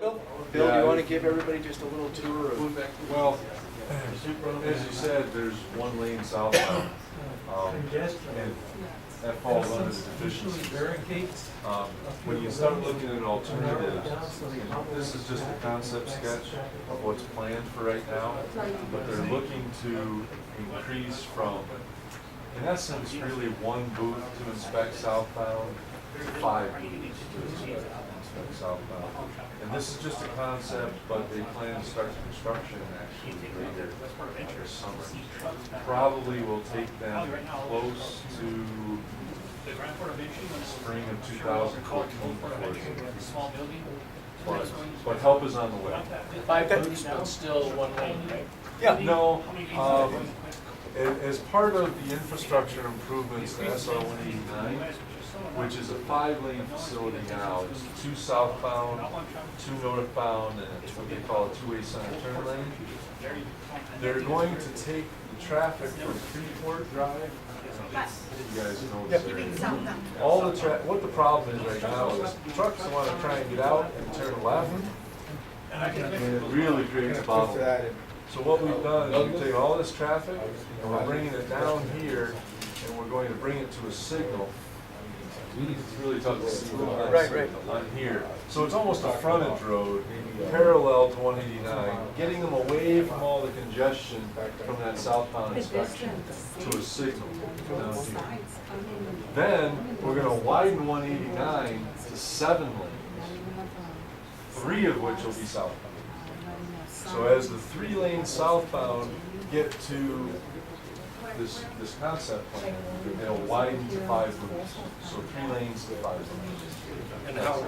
Bill, do you want to give everybody just a little tour of? Well, as you said, there's one lane southbound, and that falls under the deficiencies. When you start looking at alternatives, this is just a concept sketch of what's planned for right now, but they're looking to increase from, in essence, really one booth to inspect southbound, to 5 booths to inspect southbound. And this is just a concept, but they plan to start construction actually later this summer. Probably will take them close to spring of 2014. But help is on the way. 5 booths, but still one lane, right? Yeah. No, as part of the infrastructure improvements to SR 189, which is a 5-lane facility now, it's 2 southbound, 2 northbound, and what they call a 2-way center turn lane. They're going to take the traffic from Freeport Drive. You guys know this area. All the what the problem is right now is trucks want to try and get out and turn left, and it really creates a bottleneck. So what we've done is we've taken all this traffic and we're bringing it down here, and we're going to bring it to a signal. It's really tough to see on here. So it's almost a frontage road parallel to 189, getting them away from all the congestion from that southbound inspection to a signal down here. Then we're going to widen 189 to 7 lanes, 3 of which will be southbound. So as the 3 lanes southbound get to this concept plan, they'll widen to 5 booths. So 3 lanes to 5 lanes. And how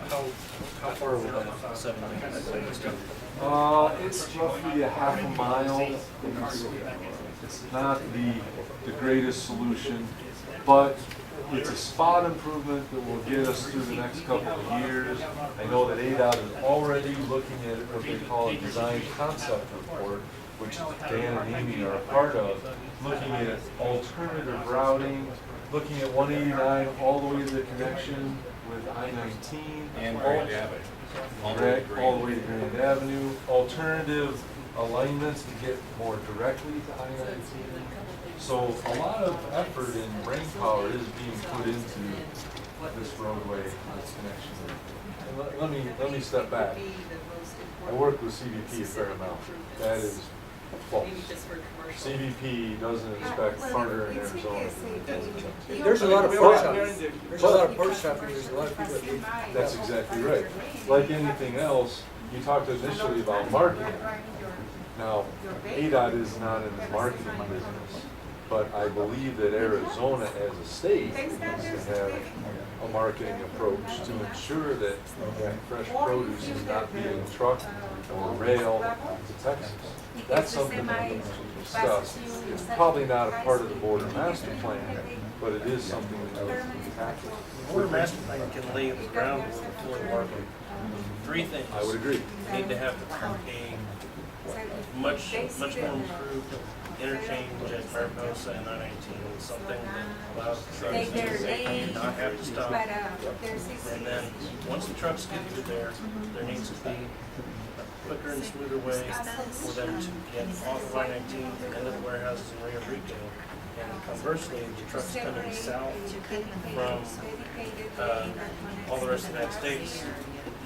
far will that 7 lanes? It's roughly a half a mile. It's not the greatest solution, but it's a spot improvement that will get us through the next couple of years. I know that ADOT is already looking at what they call a design concept report, which Dan and Amy are a part of, looking at alternative routing, looking at 189 all the way to the connection with I-19 and Grand Avenue. all the way to Grand Avenue, alternative alignments to get more directly to I-19. So a lot of effort in brain power is being put into this roadway and its connection. And let me step back. I work with CBP a fair amount. That is false. CBP doesn't inspect harder in Arizona. There's a lot of pork shops. There's a lot of pork shops. There's a lot of people that do. That's exactly right. Like anything else, you talked initially about marketing. Now, ADOT is not in the marketing business, but I believe that Arizona as a state needs to have a marketing approach to ensure that fresh produce is not being trucked or rail to Texas. That's something that needs to be discussed. It's probably not a part of the border master plan, but it is something that needs to be tackled. The border master plan can lay the groundwork for the market. 3 things. I would agree. We need to have a much more improved interchange at Mariposa and I-19, something that allows the trucks to not have to stop. And then, once the trucks get through there needs to be a quicker and smoother way for them to get off of I-19 into the warehouses in Rio Rico. And conversely, the trucks coming south from all the rest of the United States,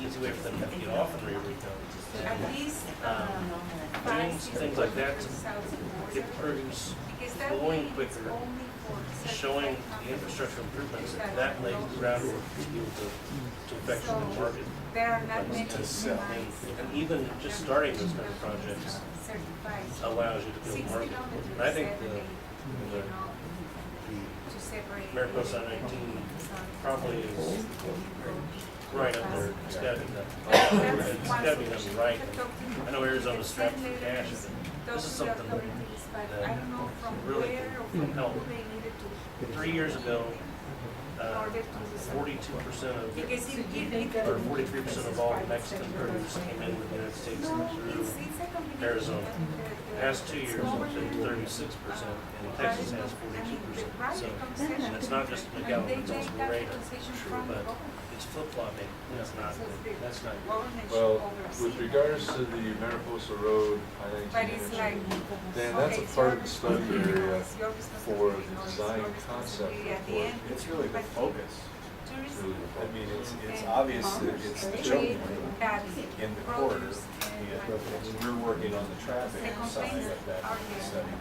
easy way for them to get off of Rio Rico. Doing some things like that to get produce flowing quicker, showing the infrastructure improvements, that lays the groundwork to be able to effectually market. And even just starting those kind of projects allows you to build market. And I think the Mariposa 19 probably is right up there. It's got to be done. It's got to be done right. I know Arizona's strapped for cash. This is something that really can help. 3 years ago, 42% of, or 43% of all Mexican produce came into the United States through Arizona. The past 2 years, it's been 36%, and Texas has 42%. So, and it's not just Nogales, it's also Laredo. But it's flip-flopping, that's not good. That's not. Well, with regards to the Mariposa Road But I-19 it's like, interchange, Dan, okay, that's a it's part your of the study responsibility, area it's your for responsibility, the no, it's design your concept responsibility at the report. end. It's really the But focus. tourists I mean, it's and obvious that it's the they choke that in the corridor. produce and And we're working on the traffic side of that are there. study.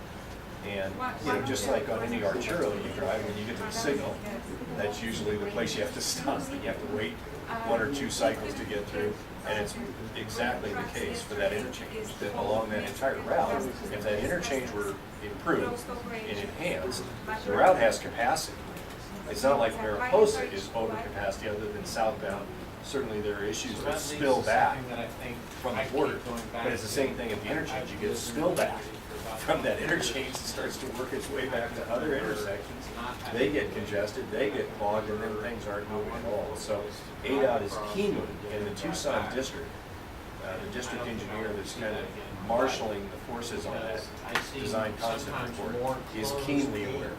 And, you know, just like on any arterial you drive, when you get to the signal, that's usually the place you have to stop, and you have to wait one or two cycles to get through. And it's exactly the case for that interchange, that along that entire route, if that interchange were improved and enhanced, the route has capacity. It's not like Mariposa is over capacity other than southbound. Certainly there are issues that spill back from the border, but it's the same thing at the interchange. You get a spill back from that interchange, it starts to work its way back to other intersections. They get congested, they get clogged, and then things aren't moving at all. So ADOT is keenly, in the Tucson district, the district engineer that's kind of marshaling the forces on that design concept report is keenly aware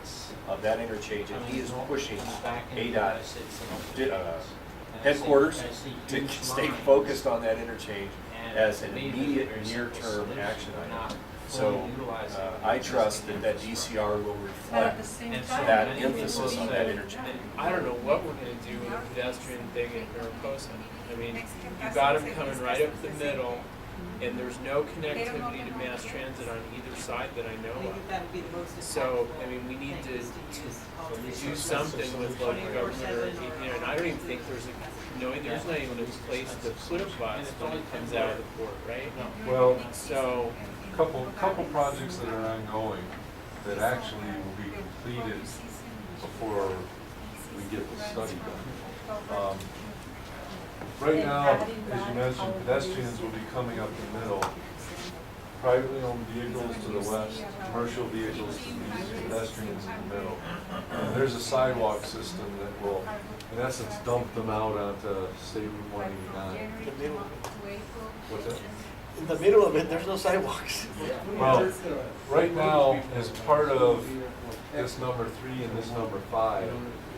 of that interchange, and he is pushing ADOT headquarters to stay focused on that interchange as an immediate near-term action item. So I trust that that DCR will reflect that emphasis on that interchange. I don't know what we're gonna do with a pedestrian thing in Mariposa. I mean, you got them coming right up the middle, and there's no connectivity to mass transit on either side that I know of. So, I mean, we need to do something with local government, or, you know, and I don't even think there's there's not even a place to put a bus when it comes out of the port, right? Well, So, couple projects that are ongoing that actually will be completed before we get the study done. Right now, as you mentioned, pedestrians will be coming up the middle. Privately owned vehicles to the west, commercial vehicles to the east, pedestrians in the middle. And there's a sidewalk system that will, in essence, dump them out onto State Route 189. What's that? In the middle of it, there's no sidewalks. Well, right now, as part of this number 3 and this number 5,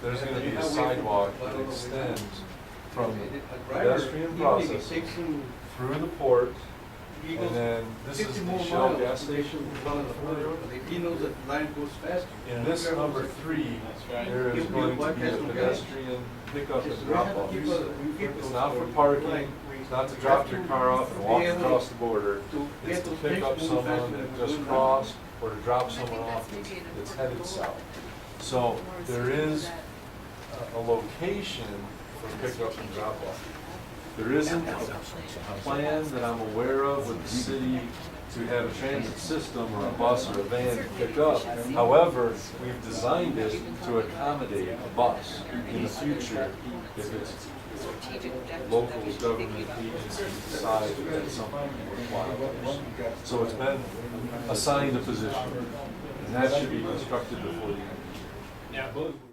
there's gonna be a sidewalk that extends from the pedestrian processing through the port, and then this is the Shell gas station. He knows that line goes faster. In this number 3, there is going to be a pedestrian pickup and drop off. It's not for parking, it's not to drop your car off and walk across the border. It's to pick up someone that just crossed or to drop someone off that's headed south. So there is a location for pickup and drop off. There isn't a plan that I'm aware of with the city to have a transit system or a bus or a van to pick up. However, we've designed it to accommodate a bus in the future if it's local government agencies decide that that's something worthwhile. So it's been assigned a position, and that should be constructed before the end of the year. yeah.